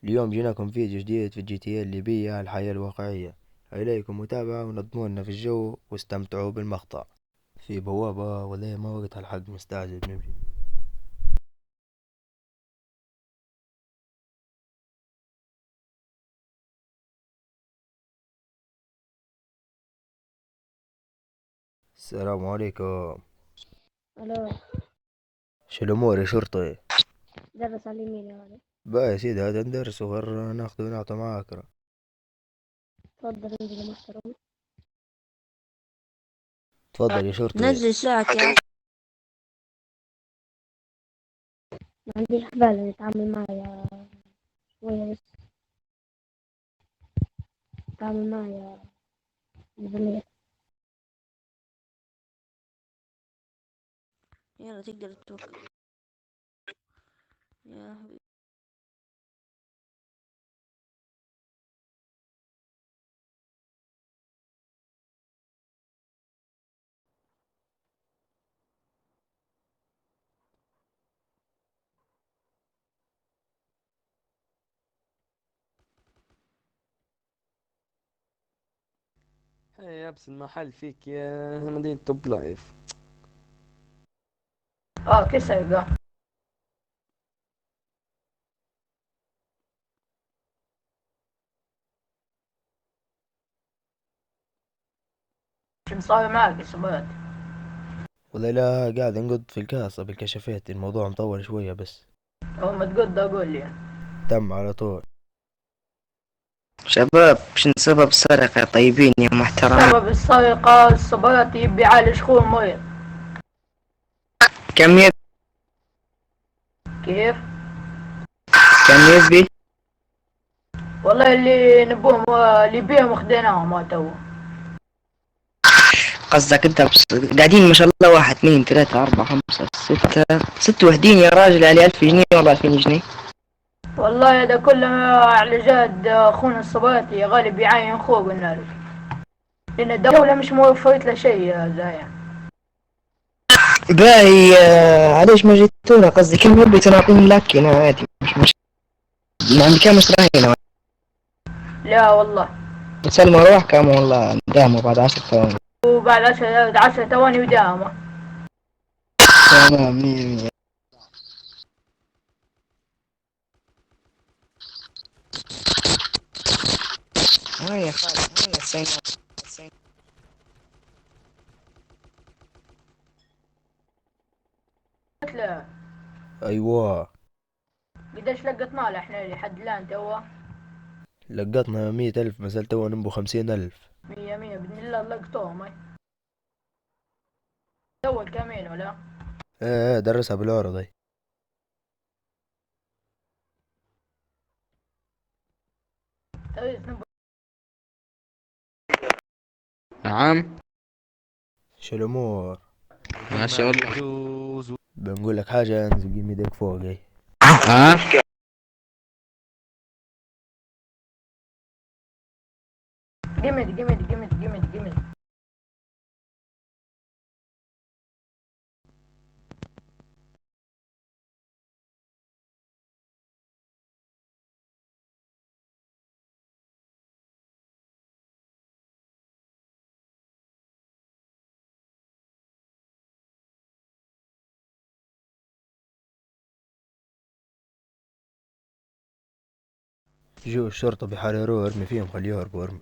اليوم جيناكم فيديو جديد في GTA الليبية الحياة الواقعية. إليكم متابعة ونضمونا في الجو واستمتعوا بالمقطع. في بوابة ولا ما وقتها الحق مستعجل نمشي. السلام عليكم. الو. شو الأمور يا شرطي؟ درس على اليمين يا ولد. بقى يا سيدي هذا ندرس وغير ناخذ ونعطي معاك. تفضل انزل يا محترم. تفضل يا شرطي. نزل ساعة يا ما عنديش حبال يتعامل معايا شوية بس. يتعامل معايا بالبنات. يلا تقدر تتوكل يا حبيبي. هاي يابس المحل فيك يا مدينة توب لايف. اه كيس هيبقى شو مسوي معك يا شباب؟ ولا لا قاعد نقض في الكاسة بالكشافات، الموضوع مطول شوية بس. اول ما تقول اقول لي. تم على طول. شباب شن سبب السرقة طيبين يا محترمين؟ سبب السرقة الصبيات يبي يعالج خوه مريض. كم يبي؟ كيف؟ كم يبي؟ والله اللي نبوهم اللي بيهم خديناهم ما تو. قصدك انت بس قاعدين ما شاء الله 1 2 3 4 5 6 وحدين يا راجل على 1000 جنيه والله 2000 جنيه. والله هذا كله على جاد اخونا الصبياتي غالب يعاين خوه قلنا له. لان الدولة مش موفرت له شيء يا زايا. باهي علاش ما جيتونا؟ قصدي كم يبي تنعطيهم لك هنا عادي مش ما عندي كام مشترين. لا والله. بتسلموا روح كام والله نداموا بعد 10 ثواني. وبعد 10 ثواني وداهمة. تمام 100 100. هاي يا خالد هاي يا سيد. قلت له أيوة. قديش لقطنا له احنا لحد الان تو. لقطنا 100,000، مسألة توا نبو 50,000. 100 بإذن الله لقطوهم هاي. أول كمين ولا؟ ايه درسها بالعرض هي. طيب نعم. شو الأمور؟ ما شاء الله. بنقول لك حاجة، انزل قيم يديك فوق هي. ها. جمد. جو الشرطة بحال يروح ارمي فيهم، خليه يهربوا ارمي.